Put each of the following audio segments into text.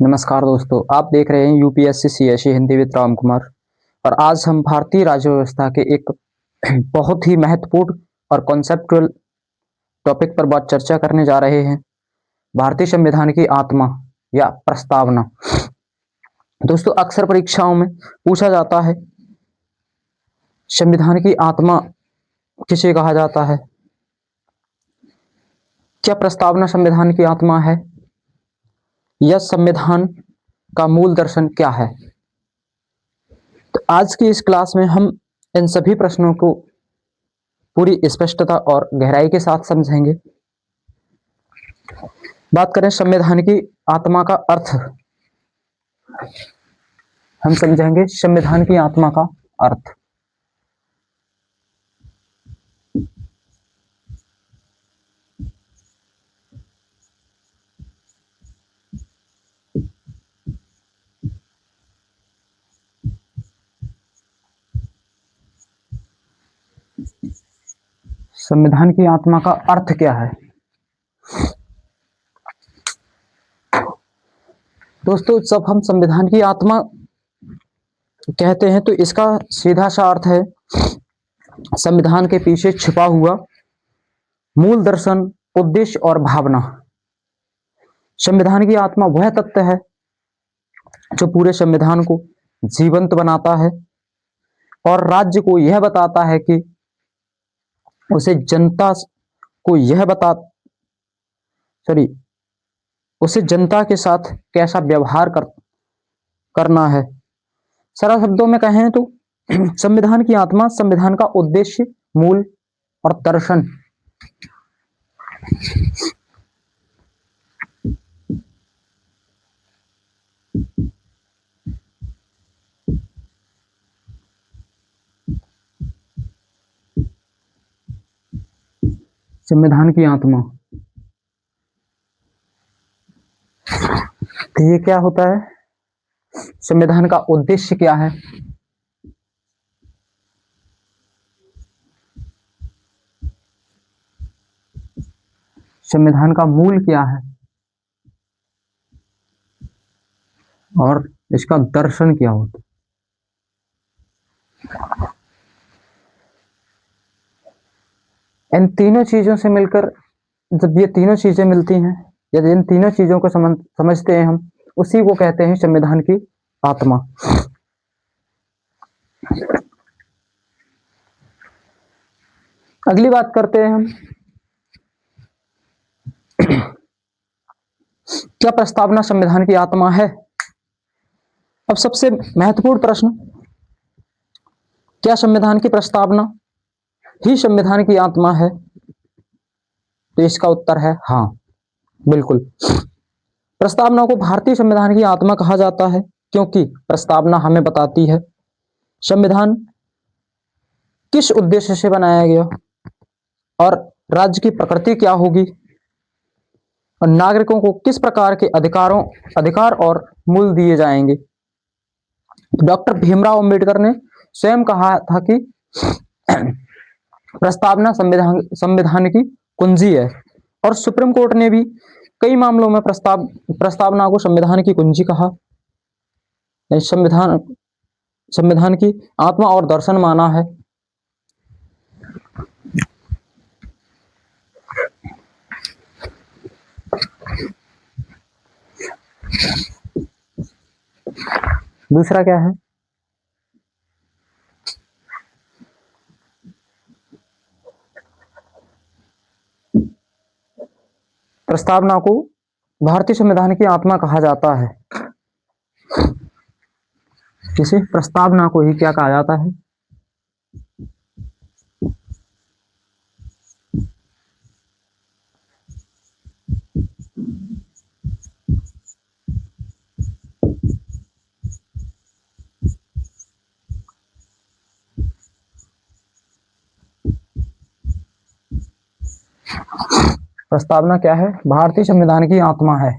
नमस्कार दोस्तों, आप देख रहे हैं UPSC CSE Hindi with Ram Kumar. और आज हम भारतीय राज्य व्यवस्था के एक बहुत ही महत्वपूर्ण और कॉन्सेप्चुअल टॉपिक पर बात चर्चा करने जा रहे हैं। भारतीय संविधान की आत्मा या प्रस्तावना। दोस्तों, अक्सर परीक्षाओं में पूछा जाता है, संविधान की आत्मा किसे कहा जाता है? क्या प्रस्तावना संविधान की आत्मा है? यह संविधान का मूल दर्शन क्या है? तो आज की इस क्लास में हम इन सभी प्रश्नों को पूरी स्पष्टता और गहराई के साथ समझेंगे। बात करें संविधान की आत्मा का अर्थ, हम समझेंगे संविधान की आत्मा का अर्थ। संविधान की आत्मा का अर्थ क्या है? दोस्तों, जब हम संविधान की आत्मा कहते हैं तो इसका सीधा सा अर्थ है संविधान के पीछे छिपा हुआ मूल दर्शन, उद्देश्य और भावना। संविधान की आत्मा वह तत्व है जो पूरे संविधान को जीवंत बनाता है और राज्य को यह बताता है कि उसे जनता को यह बता सॉरी उसे जनता के साथ कैसा व्यवहार करना है। सरल शब्दों में कहें तो संविधान की आत्मा संविधान का उद्देश्य, मूल और दर्शन। संविधान की आत्मा, तो ये क्या होता है? संविधान का उद्देश्य क्या है? संविधान का मूल क्या है? और इसका दर्शन क्या होता है? इन तीनों चीजों से मिलकर जब ये तीनों चीजें मिलती हैं, यदि इन तीनों चीजों को समझते हैं हम, उसी को कहते हैं संविधान की आत्मा। अगली बात करते हैं हम, क्या प्रस्तावना संविधान की आत्मा है? अब सबसे महत्वपूर्ण प्रश्न, क्या संविधान की प्रस्तावना ही संविधान की आत्मा है? तो इसका उत्तर है हाँ, बिल्कुल। प्रस्तावना को भारतीय संविधान की आत्मा कहा जाता है क्योंकि प्रस्तावना हमें बताती है संविधान किस उद्देश्य से बनाया गया और राज्य की प्रकृति क्या होगी और नागरिकों को किस प्रकार के अधिकार और मूल्य दिए जाएंगे। डॉक्टर भीमराव अंबेडकर ने स्वयं कहा था कि प्रस्तावना संविधान की कुंजी है, और सुप्रीम कोर्ट ने भी कई मामलों में प्रस्तावना को संविधान की कुंजी कहा, संविधान की आत्मा और दर्शन माना है। दूसरा क्या है? प्रस्तावना को भारतीय संविधान की आत्मा कहा जाता है। किसे? प्रस्तावना को ही क्या कहा जाता है? प्रस्तावना क्या है? भारतीय संविधान की आत्मा है।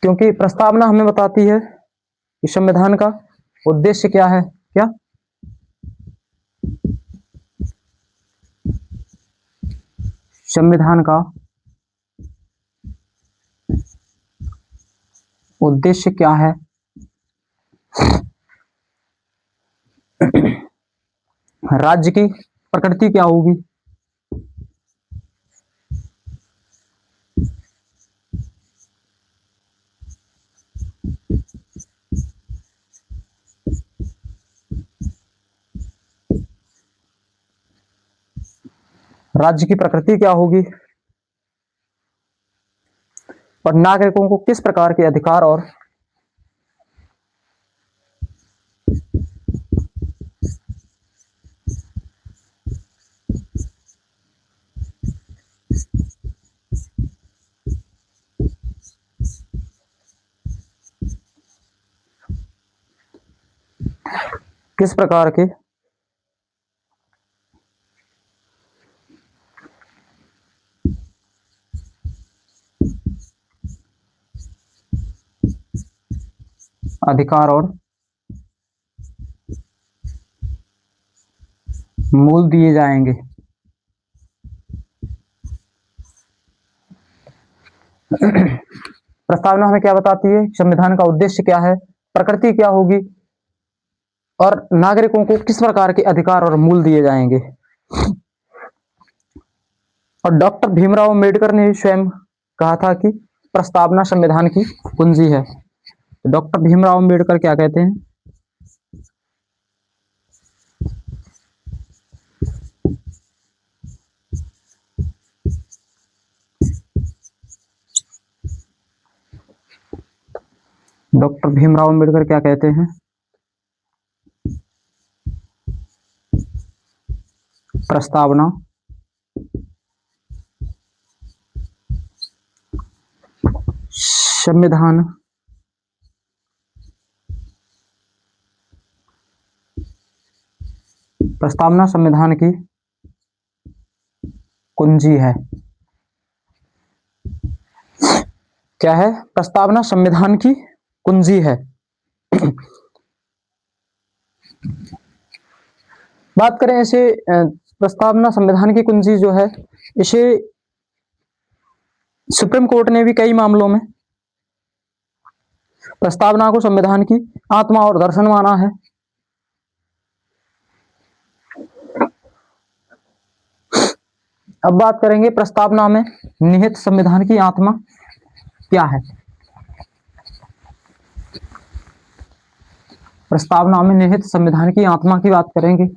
क्योंकि प्रस्तावना हमें बताती है कि संविधान का उद्देश्य क्या है। क्या? संविधान का उद्देश्य क्या है? राज्य की प्रकृति क्या होगी? राज्य की प्रकृति क्या होगी? और नागरिकों को किस प्रकार के अधिकार और किस प्रकार के अधिकार और मूल दिए जाएंगे? प्रस्तावना हमें क्या बताती है? संविधान का उद्देश्य क्या है, प्रकृति क्या होगी और नागरिकों को किस प्रकार के अधिकार और मूल दिए जाएंगे। और डॉक्टर भीमराव अंबेडकर ने स्वयं कहा था कि प्रस्तावना संविधान की कुंजी है। तो डॉक्टर भीमराव अंबेडकर क्या कहते हैं? डॉक्टर भीमराव अंबेडकर क्या कहते हैं? प्रस्तावना संविधान प्रस्तावना संविधान की कुंजी है। क्या है? प्रस्तावना संविधान की कुंजी है। बात करें इसे प्रस्तावना संविधान की कुंजी जो है, इसे सुप्रीम कोर्ट ने भी कई मामलों में प्रस्तावना को संविधान की आत्मा और दर्शन माना है। अब बात करेंगे प्रस्तावना में निहित संविधान की आत्मा क्या है। प्रस्तावना में निहित संविधान की आत्मा की बात करेंगे।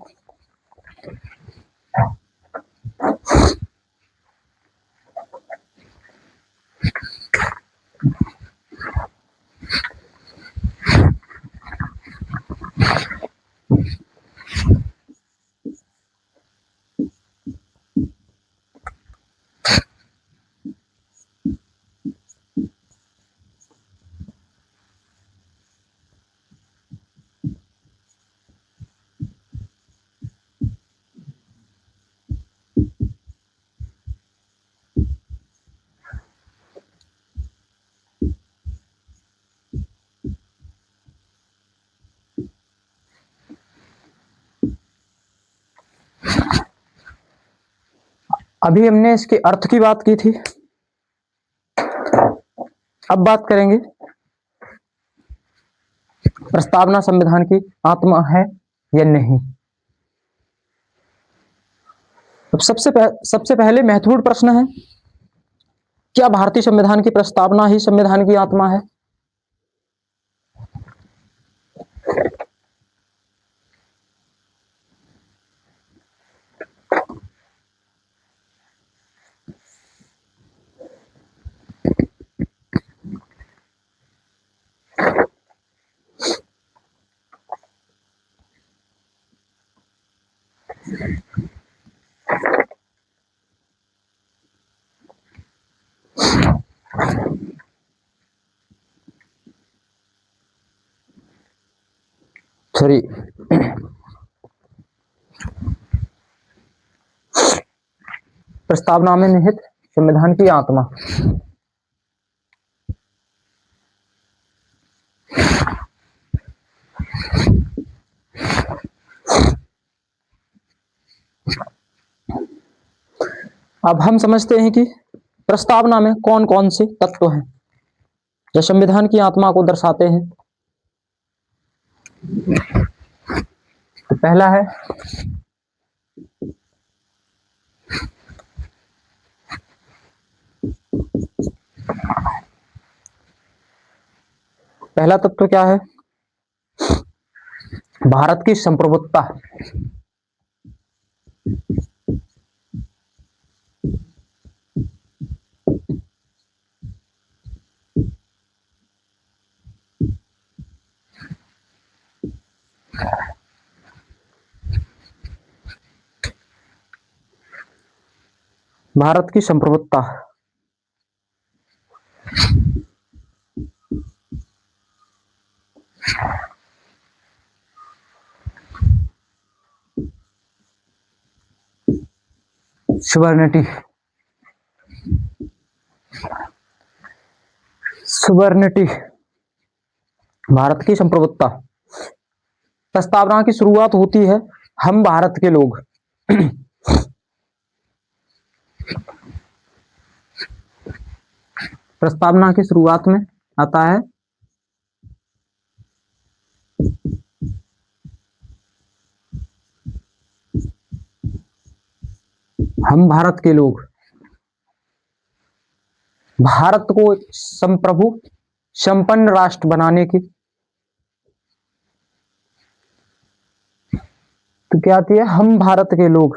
अभी हमने इसके अर्थ की बात की थी। अब बात करेंगे प्रस्तावना संविधान की आत्मा है या नहीं। अब सबसे पहले महत्वपूर्ण प्रश्न है, क्या भारतीय संविधान की प्रस्तावना ही संविधान की आत्मा है? सॉरी, प्रस्तावना में निहित संविधान की आत्मा। अब हम समझते हैं कि प्रस्तावना में कौन कौन से तत्व हैं जो संविधान की आत्मा को दर्शाते हैं। तो पहला है पहला तत्व क्या है? भारत की संप्रभुत्ता। भारत की संप्रभुत्ता। सुवर्णिटी। सुवर्णिटी भारत की संप्रभुत्ता। प्रस्तावना की शुरुआत होती है हम भारत के लोग। प्रस्तावना की शुरुआत में आता है हम भारत के लोग। भारत को संप्रभु संपन्न राष्ट्र बनाने की तो क्या आती है? हम भारत के लोग।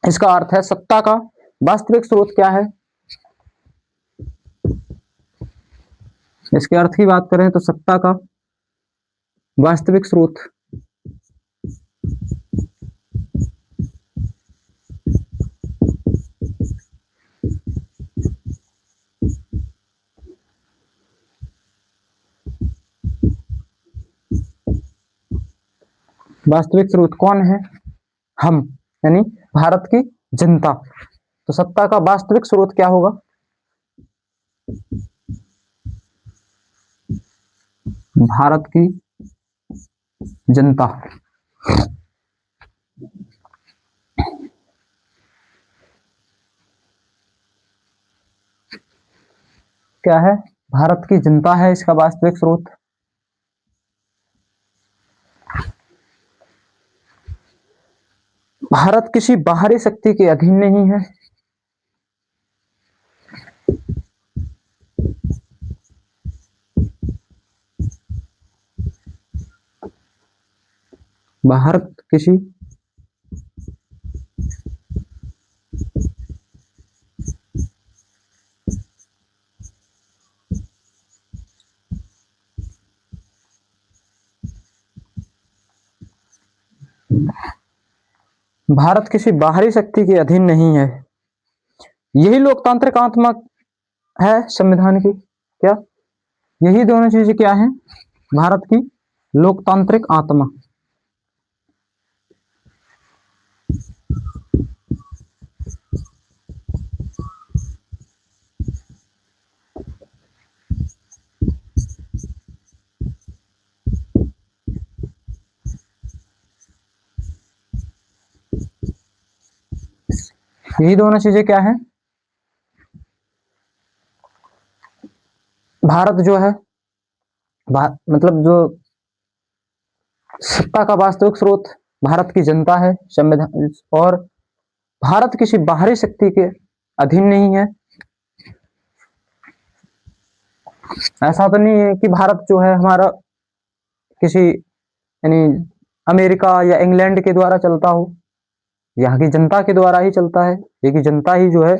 इसका अर्थ है सत्ता का वास्तविक स्रोत क्या है? इसके अर्थ की बात करें तो सत्ता का वास्तविक स्रोत वास्तविक स्रोत कौन है? हम, यानी भारत की जनता। तो सत्ता का वास्तविक स्रोत क्या होगा? भारत की जनता। क्या है? भारत की जनता है इसका वास्तविक स्रोत। भारत किसी बाहरी शक्ति के अधीन नहीं है। भारत किसी भारत किसी बाहरी शक्ति के अधीन नहीं है। यही लोकतांत्रिक आत्मा है संविधान की। क्या यही दोनों चीजें क्या हैं? भारत की लोकतांत्रिक आत्मा। यही दोनों चीजें क्या है? भारत जो है मतलब जो सत्ता का वास्तविक स्रोत भारत की जनता है संविधान, और भारत किसी बाहरी शक्ति के अधीन नहीं है। ऐसा तो नहीं है कि भारत जो है हमारा किसी यानी अमेरिका या इंग्लैंड के द्वारा चलता हो। यहाँ की जनता के द्वारा ही चलता है। ये की जनता ही जो है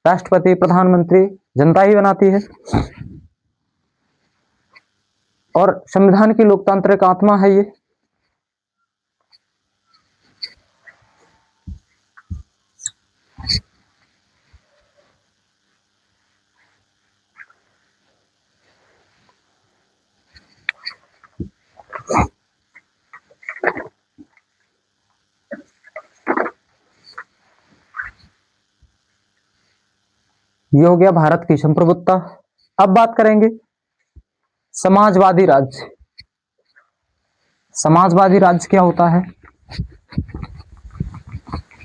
राष्ट्रपति, प्रधानमंत्री जनता ही बनाती है। और संविधान की लोकतांत्रिक आत्मा है ये। ये हो गया भारत की संप्रभुत्ता। अब बात करेंगे समाजवादी राज्य। समाजवादी राज्य क्या होता है?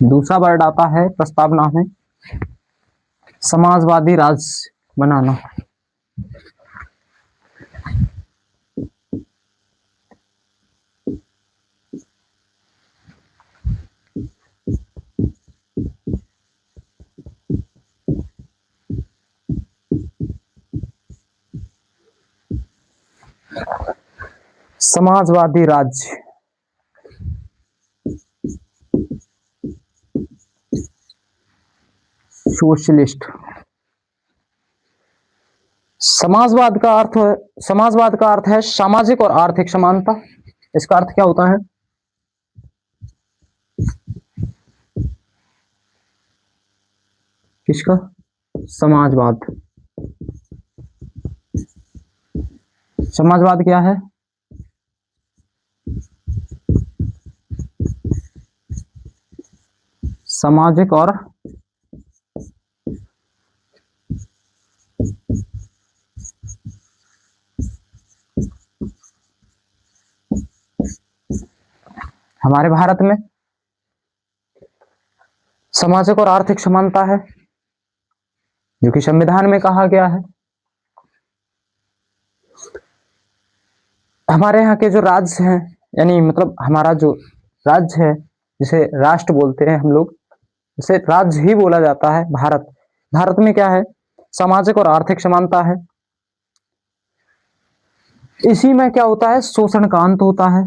दूसरा वर्ड आता है प्रस्तावना में, समाजवादी राज्य बनाना। समाजवादी राज्य, सोशलिस्ट। समाजवाद का अर्थ है सामाजिक और आर्थिक समानता। इसका अर्थ क्या होता है? किसका? समाजवाद। समाजवाद क्या है? सामाजिक और हमारे भारत में सामाजिक और आर्थिक समानता है, जो कि संविधान में कहा गया है। हमारे यहाँ के जो राज्य हैं, यानी मतलब हमारा जो राज्य है, जिसे राष्ट्र बोलते हैं हम लोग, इसे राज्य ही बोला जाता है। भारत में क्या है? सामाजिक और आर्थिक समानता है। इसी में क्या होता है? शोषण का अंत होता है।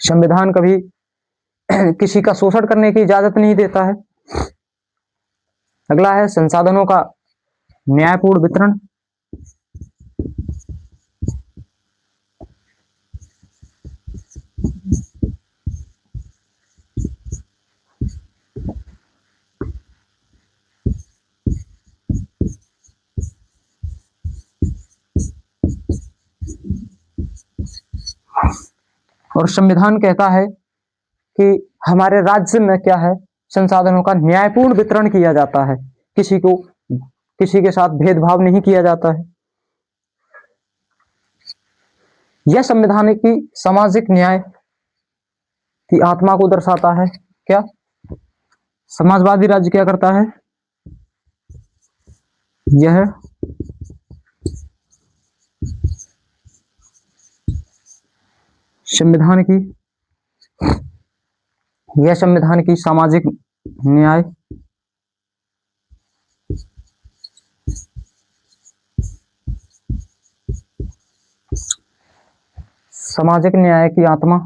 संविधान कभी किसी का शोषण करने की इजाजत नहीं देता है। अगला है संसाधनों का न्यायपूर्ण वितरण। और संविधान कहता है कि हमारे राज्य में क्या है? संसाधनों का न्यायपूर्ण वितरण किया जाता है। किसी के साथ भेदभाव नहीं किया जाता है। यह संविधान की सामाजिक न्याय की आत्मा को दर्शाता है। क्या समाजवादी राज्य क्या करता है? यह संविधान की सामाजिक न्याय सामाजिक न्याय की आत्मा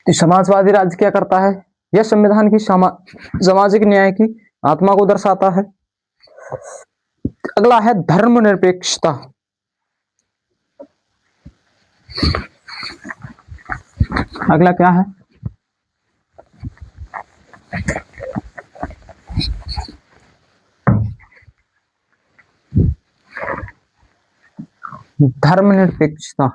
समाजवादी राज्य क्या करता है? यह संविधान की सामाजिक न्याय की आत्मा को दर्शाता है। अगला है धर्मनिरपेक्षता। अगला क्या है? धर्मनिरपेक्षता।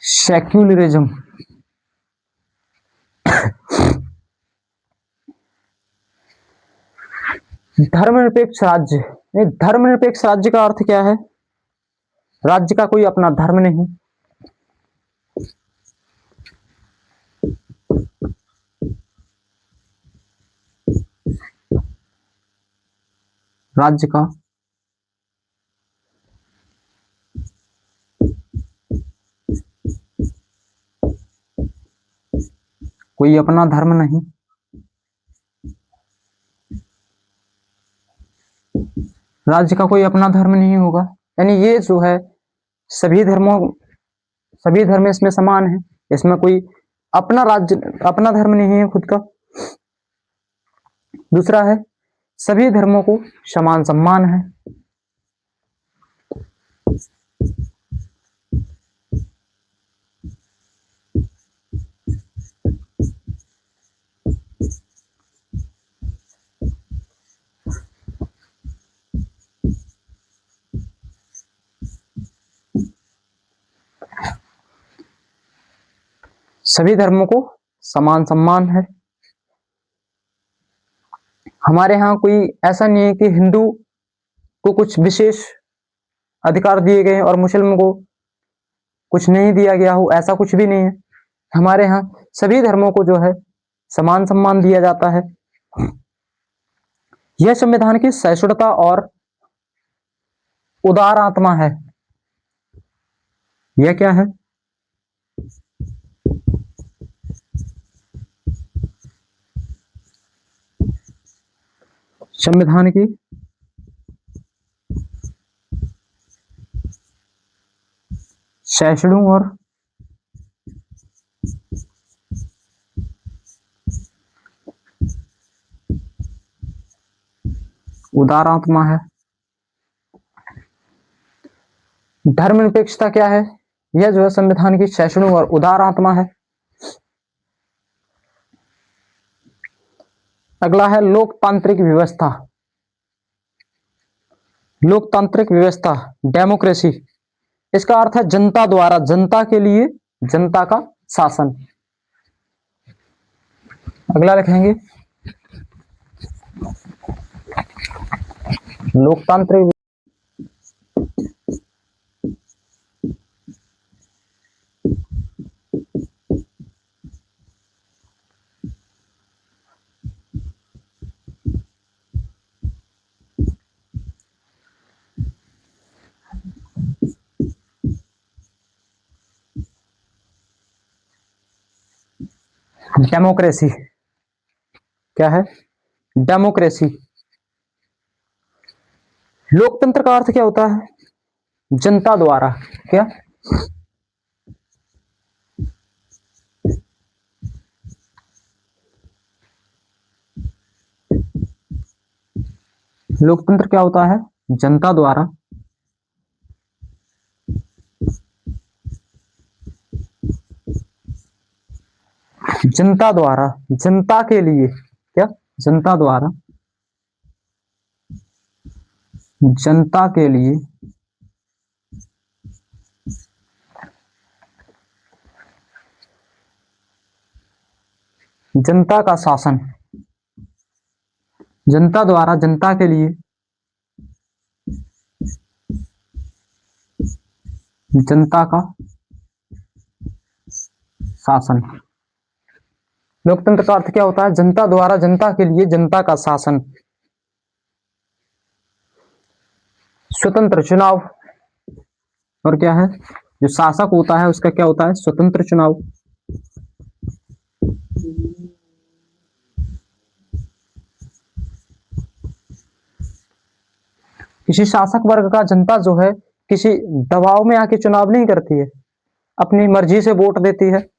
सेक्युलरिज्म। धर्मनिरपेक्ष राज्य। धर्मनिरपेक्ष राज्य का अर्थ क्या है? राज्य का कोई अपना धर्म नहीं। राज्य का कोई अपना धर्म नहीं। राज्य का कोई अपना धर्म नहीं होगा, यानी ये जो है सभी धर्म इसमें समान है, इसमें कोई अपना राज्य, अपना धर्म नहीं है खुद का। दूसरा है सभी धर्मों को समान सम्मान है। सभी धर्मों को समान सम्मान है। हमारे यहाँ कोई ऐसा नहीं है कि हिंदू को कुछ विशेष अधिकार दिए गए और मुस्लिम को कुछ नहीं दिया गया हो, ऐसा कुछ भी नहीं है। हमारे यहाँ सभी धर्मों को जो है समान सम्मान दिया जाता है। यह संविधान की सहिष्णुता और उदार आत्मा है। यह क्या है? संविधान की सहिष्णु और उदार आत्मा है। धर्मनिरपेक्षता क्या है? यह जो है संविधान की सहिष्णु और उदार आत्मा है। अगला है लोकतांत्रिक व्यवस्था। लोकतांत्रिक व्यवस्था, डेमोक्रेसी, इसका अर्थ है जनता द्वारा, जनता के लिए, जनता का शासन। अगला लिखेंगे लोकतांत्रिक डेमोक्रेसी। क्या है? डेमोक्रेसी। लोकतंत्र का अर्थ क्या होता है? जनता द्वारा। क्या? लोकतंत्र क्या होता है? जनता द्वारा जनता द्वारा, जनता के लिए। क्या? जनता द्वारा, जनता के लिए जनता का शासन। जनता द्वारा जनता के लिए जनता का शासन। लोकतंत्र का अर्थ क्या होता है? जनता द्वारा जनता के लिए जनता का शासन। स्वतंत्र चुनाव। और क्या है? जो शासक होता है उसका क्या होता है? स्वतंत्र चुनाव। किसी शासक वर्ग का जनता जो है किसी दबाव में आके चुनाव नहीं करती है, अपनी मर्जी से वोट देती है।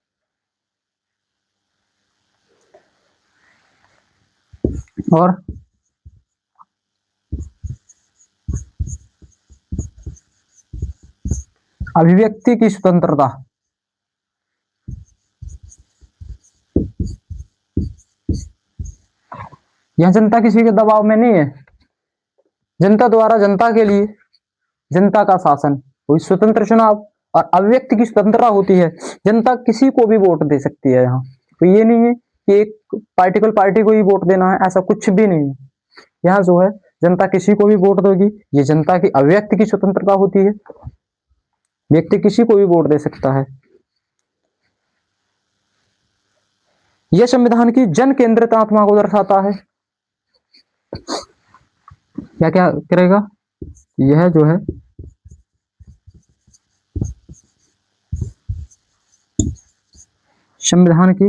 और अभिव्यक्ति की स्वतंत्रता। यह जनता किसी के दबाव में नहीं है, जनता द्वारा जनता के लिए जनता का शासन, कोई स्वतंत्र चुनाव। और अभिव्यक्ति की स्वतंत्रता होती है, जनता किसी को भी वोट दे सकती है। यहाँ तो ये नहीं है कि एक पार्टिकुलर पार्टी को ही वोट देना है, ऐसा कुछ भी नहीं है। यहाँ जो है जनता किसी को भी वोट देगी, ये जनता की अभिव्यक्ति की स्वतंत्रता होती है। व्यक्ति किसी को भी वोट दे सकता है। यह संविधान की जन केंद्रित आत्मा को दर्शाता है। क्या क्या करेगा? यह जो है संविधान की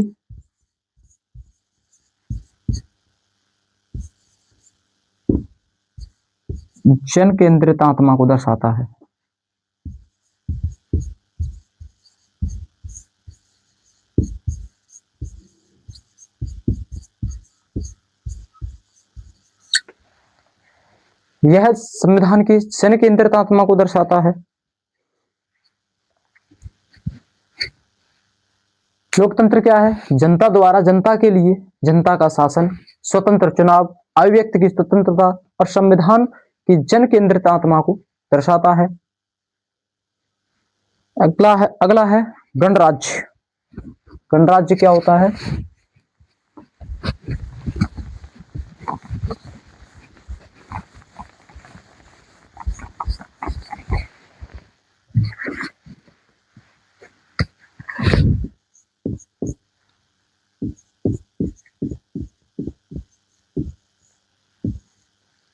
जन केंद्रित आत्मा को दर्शाता है। यह संविधान की जन केंद्रित आत्मा को दर्शाता है। लोकतंत्र क्या है? जनता द्वारा जनता के लिए जनता का शासन, स्वतंत्र चुनाव, अभिव्यक्ति की स्वतंत्रता और संविधान की जन केंद्रित आत्मा को दर्शाता है। अगला है गणराज्य। गणराज्य क्या होता है?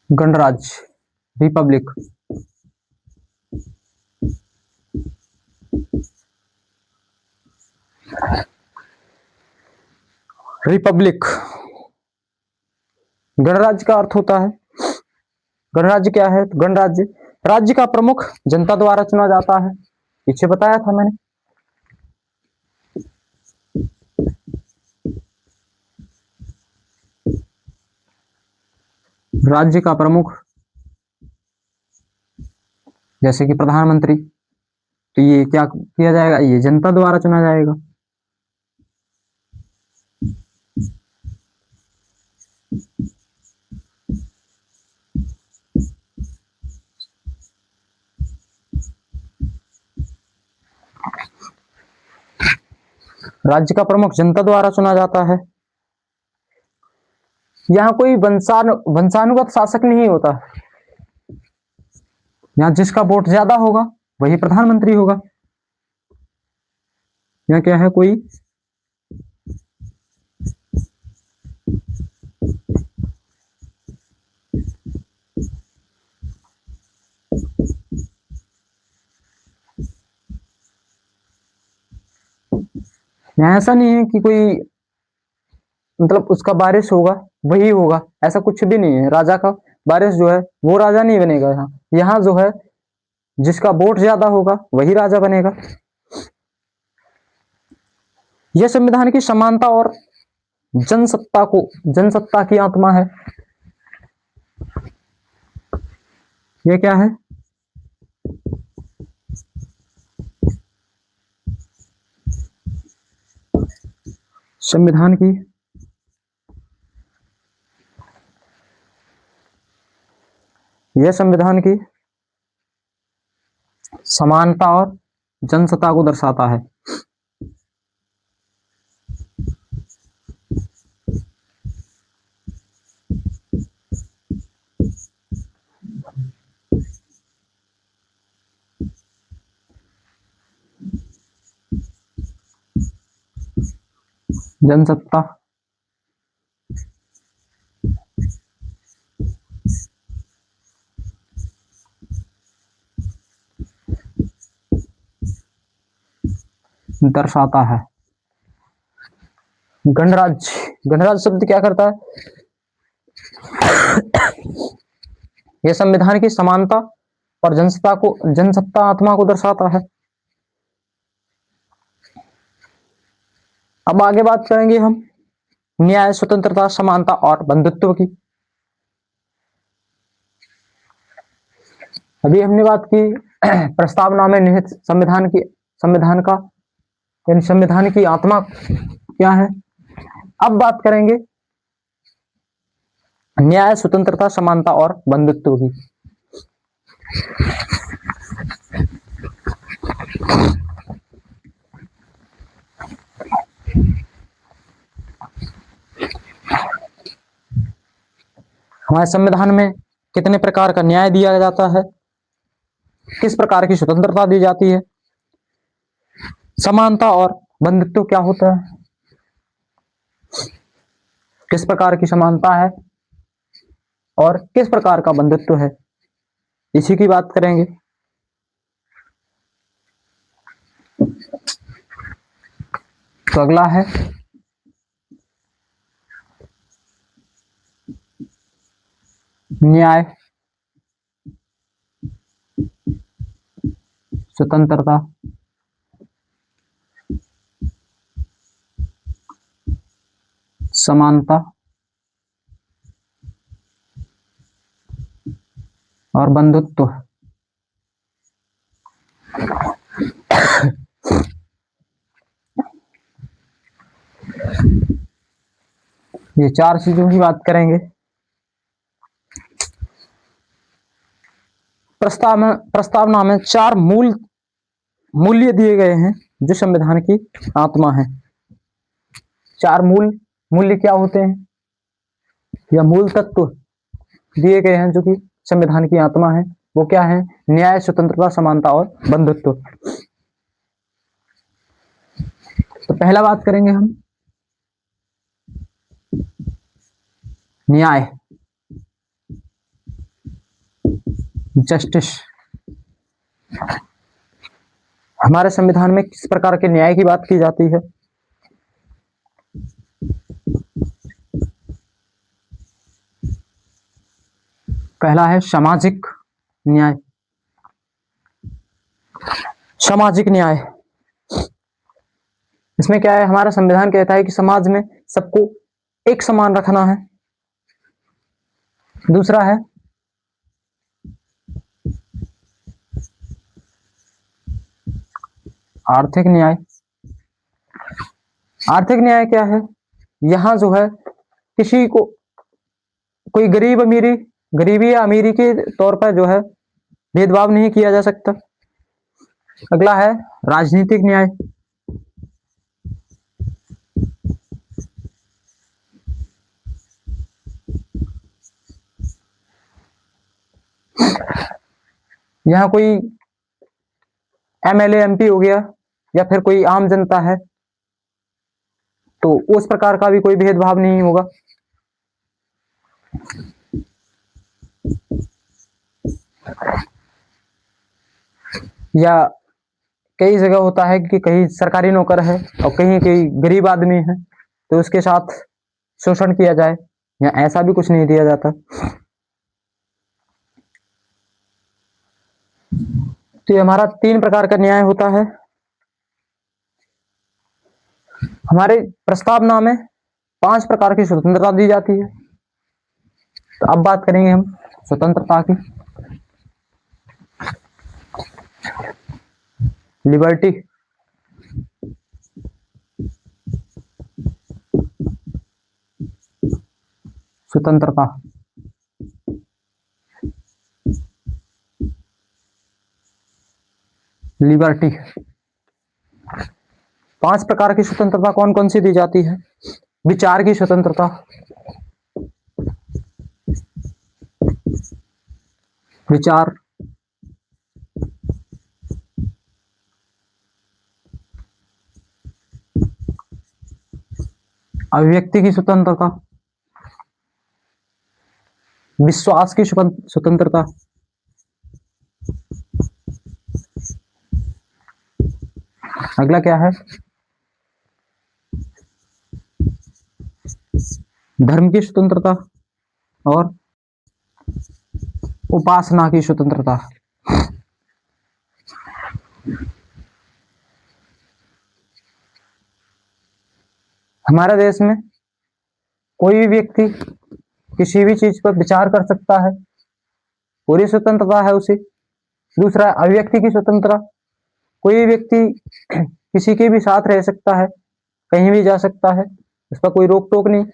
गणराज्य, रिपब्लिक। रिपब्लिक। गणराज्य का अर्थ होता है, गणराज्य क्या है? गणराज्य राज्य का प्रमुख जनता द्वारा चुना जाता है। पीछे बताया था मैंने। राज्य का प्रमुख जैसे कि प्रधानमंत्री, तो ये क्या किया जाएगा? ये जनता द्वारा चुना जाएगा। राज्य का प्रमुख जनता द्वारा चुना जाता है। यहाँ कोई वंशानुगत शासक नहीं होता। यहाँ जिसका वोट ज्यादा होगा वही प्रधानमंत्री होगा। यहाँ क्या है? कोई यहाँ ऐसा नहीं है कि कोई मतलब उसका वारिस होगा वही होगा, ऐसा कुछ भी नहीं है। राजा का वारिस जो है वो राजा नहीं बनेगा। यहाँ जो है जिसका वोट ज्यादा होगा वही राजा बनेगा। यह संविधान की समानता और जनसत्ता की आत्मा है। यह क्या है? संविधान की यह संविधान की समानता और जनसत्ता को दर्शाता है। जनसत्ता दर्शाता है। गणराज्य, गणराज्य शब्द क्या करता है? यह संविधान की समानता और जनसत्ता आत्मा को दर्शाता है। अब आगे बात करेंगे हम न्याय, स्वतंत्रता, समानता और बंधुत्व की। अभी हमने बात की प्रस्तावना में निहित संविधान का यानी संविधान की आत्मा क्या है। अब बात करेंगे न्याय, स्वतंत्रता, समानता और बंधुत्व की। हमारे संविधान में कितने प्रकार का न्याय दिया जाता है, किस प्रकार की स्वतंत्रता दी जाती है, समानता और बंधुत्व क्या होता है, किस प्रकार की समानता है और किस प्रकार का बंधुत्व है, इसी की बात करेंगे। तो अगला है न्याय, स्वतंत्रता, समानता और बंधुत्व। ये चार चीजों की बात करेंगे। प्रस्तावना में चार मूल्य दिए गए हैं जो संविधान की आत्मा है। चार मूल्य क्या होते हैं या मूल तत्व दिए गए हैं जो कि संविधान की आत्मा है, वो क्या है? न्याय, स्वतंत्रता, समानता और बंधुत्व। तो पहला बात करेंगे हम न्याय, जस्टिस। हमारे संविधान में किस प्रकार के न्याय की बात की जाती है? पहला है सामाजिक न्याय। सामाजिक न्याय, इसमें क्या है? हमारा संविधान कहता है कि समाज में सबको एक समान रखना है। दूसरा है आर्थिक न्याय। आर्थिक न्याय क्या है? यहां जो है किसी को कोई गरीबी या अमीरी के तौर पर जो है भेदभाव नहीं किया जा सकता। अगला है राजनीतिक न्याय। यहाँ कोई एमएलए एमपी हो गया या फिर कोई आम जनता है तो उस प्रकार का भी कोई भेदभाव नहीं होगा। या कई जगह होता है कि कहीं सरकारी नौकर है और कहीं कहीं गरीब आदमी है तो उसके साथ शोषण किया जाए, या ऐसा भी कुछ नहीं दिया जाता। तो ये हमारा 3 प्रकार का न्याय होता है। हमारे प्रस्तावना में 5 प्रकार की स्वतंत्रता दी जाती है। तो अब बात करेंगे हम स्वतंत्रता की। लिबर्टी, स्वतंत्रता। लिबर्टी। 5 प्रकार की स्वतंत्रता कौन कौन सी दी जाती है? विचार की स्वतंत्रता, विचार, अभिव्यक्ति की स्वतंत्रता, विश्वास की स्वतंत्रता, अगला क्या है? धर्म की स्वतंत्रता और उपासना की स्वतंत्रता। हमारे देश में कोई भी व्यक्ति किसी भी चीज पर विचार कर सकता है, पूरी स्वतंत्रता है उसे। दूसरा, अभिव्यक्ति की स्वतंत्रता, कोई भी व्यक्ति किसी के भी साथ रह सकता है, कहीं भी जा सकता है, उस पर कोई रोक टोक नहीं।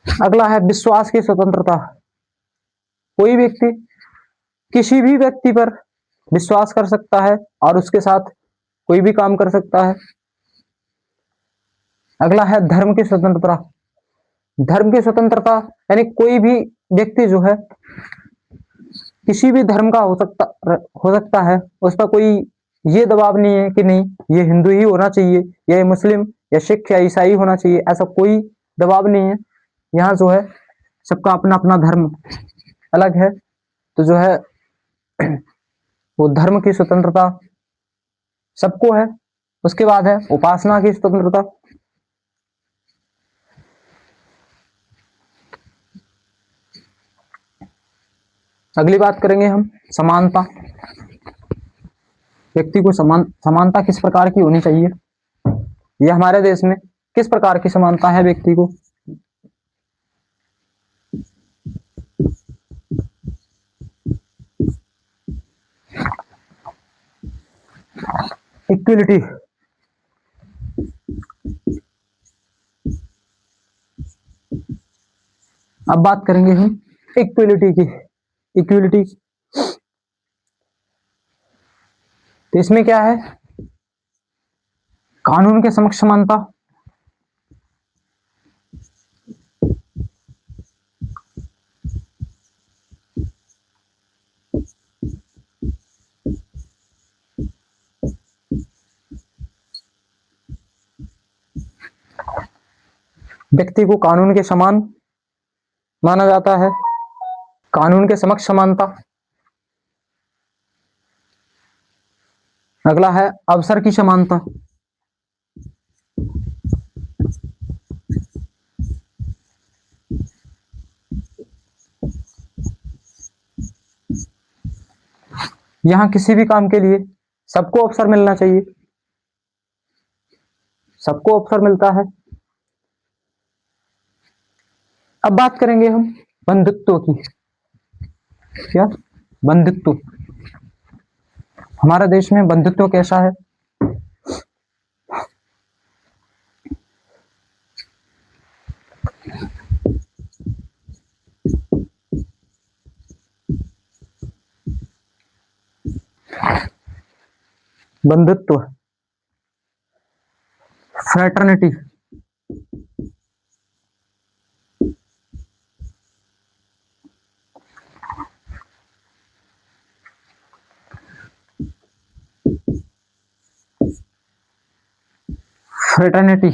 अगला है विश्वास की स्वतंत्रता, कोई व्यक्ति किसी भी व्यक्ति पर विश्वास कर सकता है और उसके साथ कोई भी काम कर सकता है। अगला है धर्म की स्वतंत्रता। धर्म की स्वतंत्रता यानी कोई भी व्यक्ति जो है किसी भी धर्म का हो सकता है, उस पर कोई ये दबाव नहीं है कि नहीं ये हिंदू ही होना चाहिए या ये मुस्लिम या सिख या ईसाई होना चाहिए, ऐसा कोई दबाव नहीं है। यहाँ जो है सबका अपना अपना धर्म अलग है, तो जो है वो धर्म की स्वतंत्रता सबको है। उसके बाद है उपासना की स्वतंत्रता। अगली बात करेंगे हम समानता। व्यक्ति को समानता किस प्रकार की होनी चाहिए, यह हमारे देश में किस प्रकार की समानता है व्यक्ति को? इक्विलिटी, अब बात करेंगे हम इक्विलिटी की। इक्विलिटी तो इसमें क्या है, कानून के समक्ष समानता, व्यक्ति को कानून के समान माना जाता है, कानून के समक्ष समानता। अगला है अवसर की समानता, यहां किसी भी काम के लिए सबको अवसर मिलना चाहिए, सबको अवसर मिलता है। अब बात करेंगे हम बंधुत्व की। क्या बंधुत्व, हमारे देश में बंधुत्व कैसा है? बंधुत्व, फ्रेटर्निटी, फ्रेटर्निटी,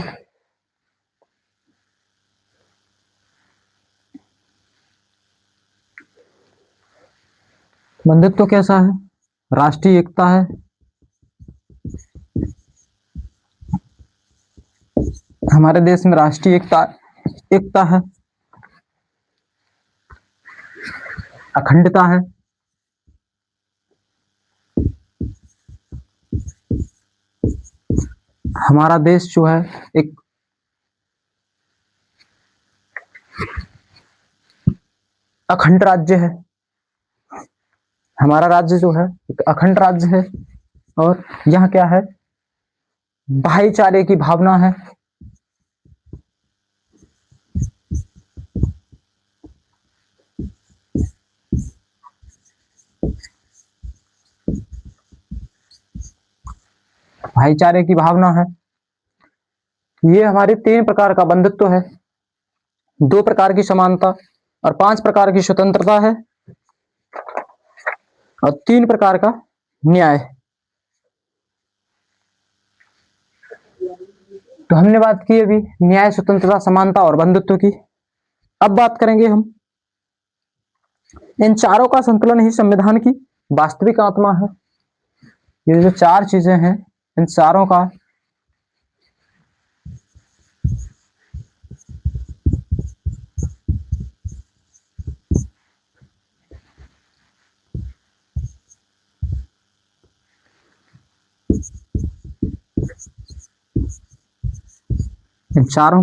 बंधुत्व कैसा है? राष्ट्रीय एकता है, हमारे देश में राष्ट्रीय एकता है, अखंडता है, हमारा देश जो है एक अखंड राज्य है, हमारा राज्य जो है एक अखंड राज्य है। और यहाँ क्या है, भाईचारे की भावना है, भाईचारे की भावना है। ये हमारे 3 प्रकार का बंधुत्व है, 2 प्रकार की समानता और 5 प्रकार की स्वतंत्रता है और 3 प्रकार का न्याय। तो हमने बात की अभी न्याय, स्वतंत्रता, समानता और बंधुत्व की। अब बात करेंगे हम इन चारों का संतुलन ही संविधान की वास्तविक आत्मा है। ये जो 4 चीजें हैं, इन चारों का इन चारों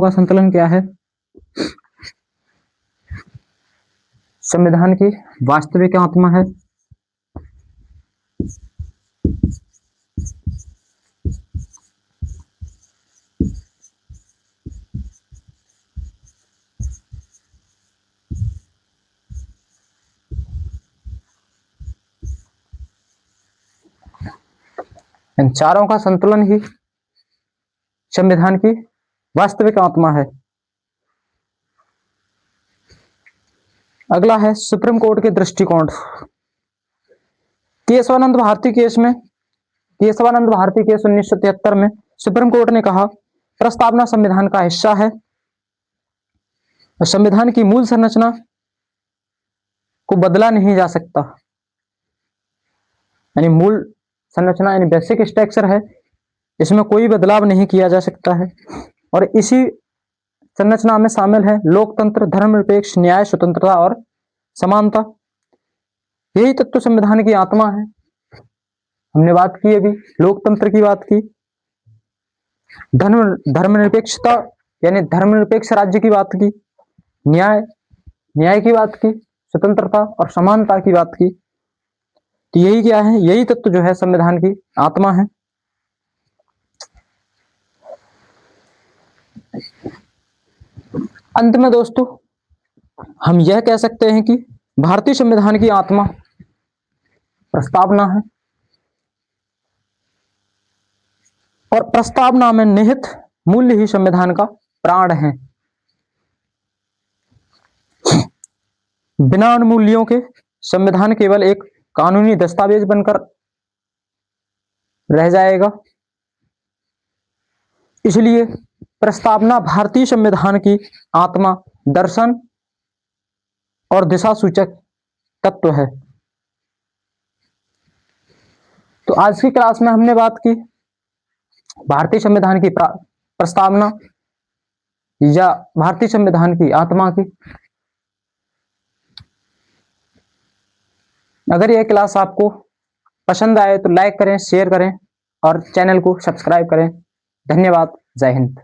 का संतुलन क्या है? संविधान की वास्तविक आत्मा है। इन चारों का संतुलन ही संविधान की वास्तविक आत्मा है। अगला है सुप्रीम कोर्ट के दृष्टिकोण। केशवानंद भारती केस 1973 में सुप्रीम कोर्ट ने कहा प्रस्तावना संविधान का हिस्सा है और संविधान की मूल संरचना को बदला नहीं जा सकता। यानी मूल संरचना यानी बेसिक स्ट्रक्चर है, इसमें कोई बदलाव नहीं किया जा सकता है। और इसी संरचना में शामिल है लोकतंत्र, धर्मनिरपेक्ष, न्याय, स्वतंत्रता और समानता। यही तत्व संविधान की आत्मा है। हमने बात की अभी लोकतंत्र की बात की, धर्मनिरपेक्षता यानी धर्मनिरपेक्ष राज्य की बात की, न्याय की बात की, स्वतंत्रता और समानता की बात की। तो यही क्या है, यही तत्व जो है संविधान की आत्मा है। अंत में दोस्तों हम यह कह सकते हैं कि भारतीय संविधान की आत्मा प्रस्तावना है, और प्रस्तावना में निहित मूल्य ही संविधान का प्राण है। बिना उन मूल्यों के संविधान केवल एक कानूनी दस्तावेज बनकर रह जाएगा। इसलिए प्रस्तावना भारतीय संविधान की आत्मा, दर्शन और दिशा सूचक तत्व है। तो आज की क्लास में हमने बात की भारतीय संविधान की प्रस्तावना या भारतीय संविधान की आत्मा की। अगर यह क्लास आपको पसंद आए तो लाइक करें, शेयर करें और चैनल को सब्सक्राइब करें। धन्यवाद। जय हिंद।